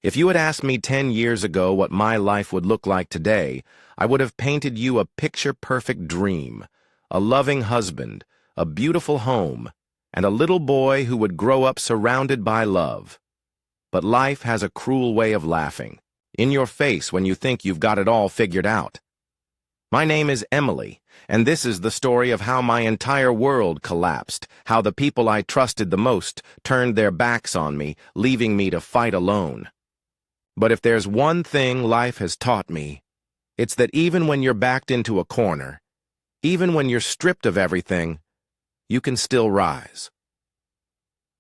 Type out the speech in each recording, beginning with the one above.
If you had asked me 10 years ago what my life would look like today, I would have painted you a picture-perfect dream, a loving husband, a beautiful home, and a little boy who would grow up surrounded by love. But life has a cruel way of laughing in your face when you think you've got it all figured out. My name is Emily, and this is the story of how my entire world collapsed, how the people I trusted the most turned their backs on me, leaving me to fight alone. But if there's one thing life has taught me, it's that even when you're backed into a corner, even when you're stripped of everything, you can still rise.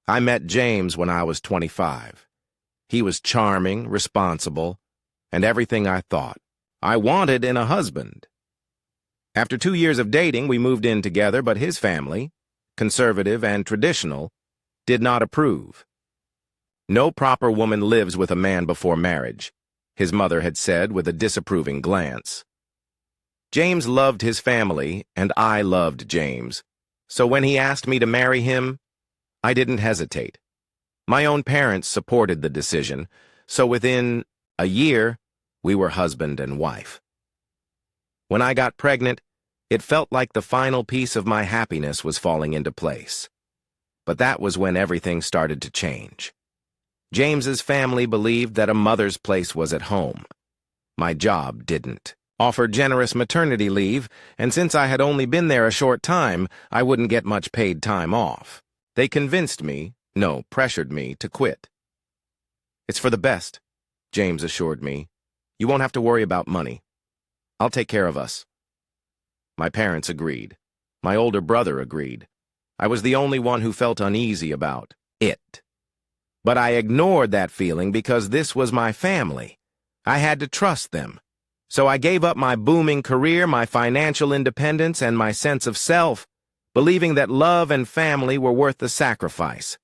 I met James when I was 25. He was charming, responsible, and everything I thought I wanted in a husband. After 2 years of dating, we moved in together, but his family, conservative and traditional, did not approve. No proper woman lives with a man before marriage, his mother had said with a disapproving glance. James loved his family, and I loved James. So when he asked me to marry him, I didn't hesitate. My own parents supported the decision, so within a year, we were husband and wife. When I got pregnant, it felt like the final piece of my happiness was falling into place. But that was when everything started to change. James's family believed that a mother's place was at home. My job didn't offer generous maternity leave, and since I had only been there a short time, I wouldn't get much paid time off. They convinced me, no, pressured me, to quit. "It's for the best," James assured me. "You won't have to worry about money. I'll take care of us." My parents agreed. My older brother agreed. I was the only one who felt uneasy about it. But I ignored that feeling because this was my family. I had to trust them. So I gave up my booming career, my financial independence, and my sense of self, believing that love and family were worth the sacrifice.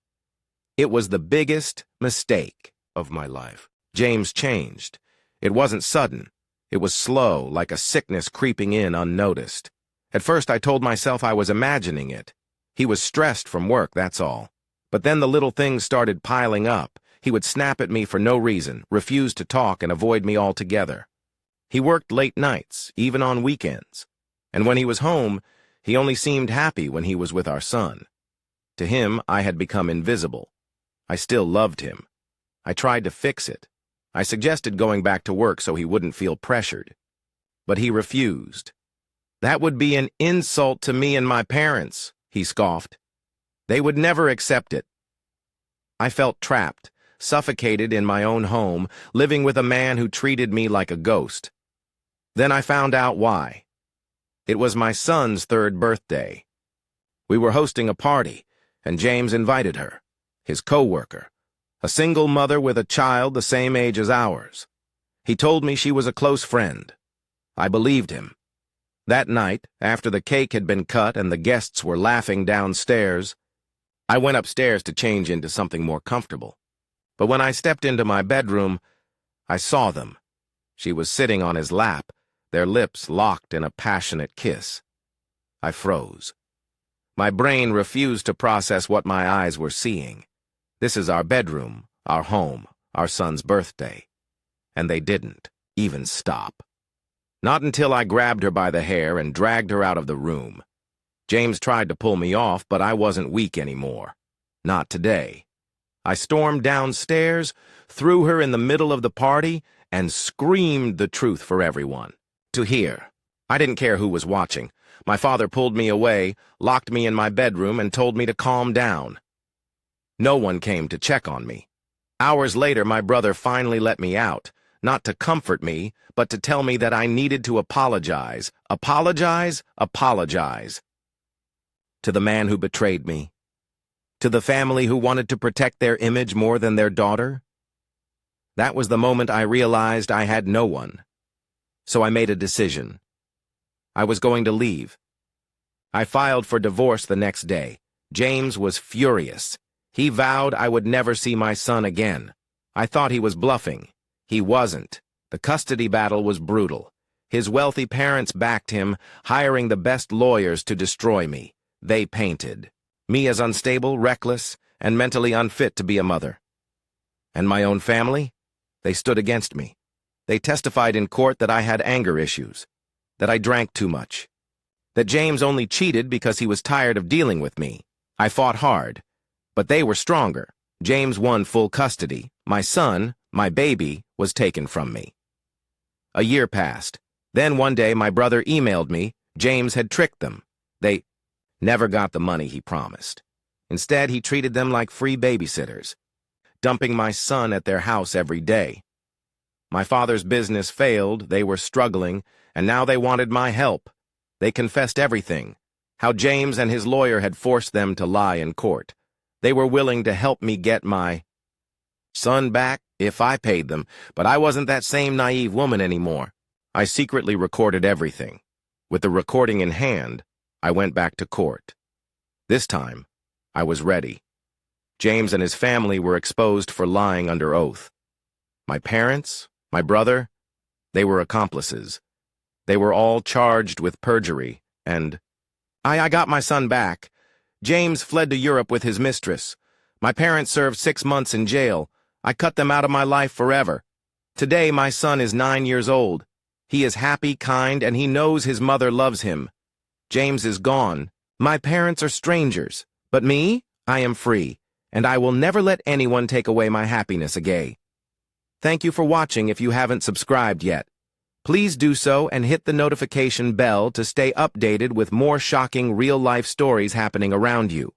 It was the biggest mistake of my life. James changed. It wasn't sudden. It was slow, like a sickness creeping in unnoticed. At first I told myself I was imagining it. He was stressed from work, that's all. But then the little things started piling up. He would snap at me for no reason, refuse to talk, and avoid me altogether. He worked late nights, even on weekends. And when he was home, he only seemed happy when he was with our son. To him, I had become invisible. I still loved him. I tried to fix it. I suggested going back to work so he wouldn't feel pressured. But he refused. "That would be an insult to me and my parents," he scoffed. "They would never accept it." I felt trapped, suffocated in my own home, living with a man who treated me like a ghost. Then I found out why. It was my son's 3rd birthday. We were hosting a party, and James invited her, his co-worker, a single mother with a child the same age as ours. He told me she was a close friend. I believed him. That night, after the cake had been cut and the guests were laughing downstairs, I went upstairs to change into something more comfortable. But when I stepped into my bedroom, I saw them. She was sitting on his lap, their lips locked in a passionate kiss. I froze. My brain refused to process what my eyes were seeing. This is our bedroom, our home, our son's birthday. And they didn't even stop. Not until I grabbed her by the hair and dragged her out of the room. James tried to pull me off, but I wasn't weak anymore. Not today. I stormed downstairs, threw her in the middle of the party, and screamed the truth for everyone to hear. I didn't care who was watching. My father pulled me away, locked me in my bedroom, and told me to calm down. No one came to check on me. Hours later, my brother finally let me out, not to comfort me, but to tell me that I needed to apologize. Apologize, apologize. To the man who betrayed me. To the family who wanted to protect their image more than their daughter. That was the moment I realized I had no one. So I made a decision. I was going to leave. I filed for divorce the next day. James was furious. He vowed I would never see my son again. I thought he was bluffing. He wasn't. The custody battle was brutal. His wealthy parents backed him, hiring the best lawyers to destroy me. They painted me as unstable, reckless, and mentally unfit to be a mother. And my own family? They stood against me. They testified in court that I had anger issues, that I drank too much, that James only cheated because he was tired of dealing with me. I fought hard, but they were stronger. James won full custody. My son, my baby, was taken from me. A year passed. Then one day my brother emailed me. James had tricked them. They never got the money he promised. Instead, he treated them like free babysitters, dumping my son at their house every day. My father's business failed, they were struggling, and now they wanted my help. They confessed everything, how James and his lawyer had forced them to lie in court. They were willing to help me get my son back if I paid them, but I wasn't that same naive woman anymore. I secretly recorded everything. With the recording in hand, I went back to court. This time, I was ready. James and his family were exposed for lying under oath. My parents, my brother, they were accomplices. They were all charged with perjury, and I got my son back. James fled to Europe with his mistress. My parents served 6 months in jail. I cut them out of my life forever. Today, my son is 9 years old. He is happy, kind, and he knows his mother loves him. James is gone. My parents are strangers, but me, I am free, and I will never let anyone take away my happiness again. Thank you for watching. If you haven't subscribed yet, please do so and hit the notification bell to stay updated with more shocking real-life stories happening around you.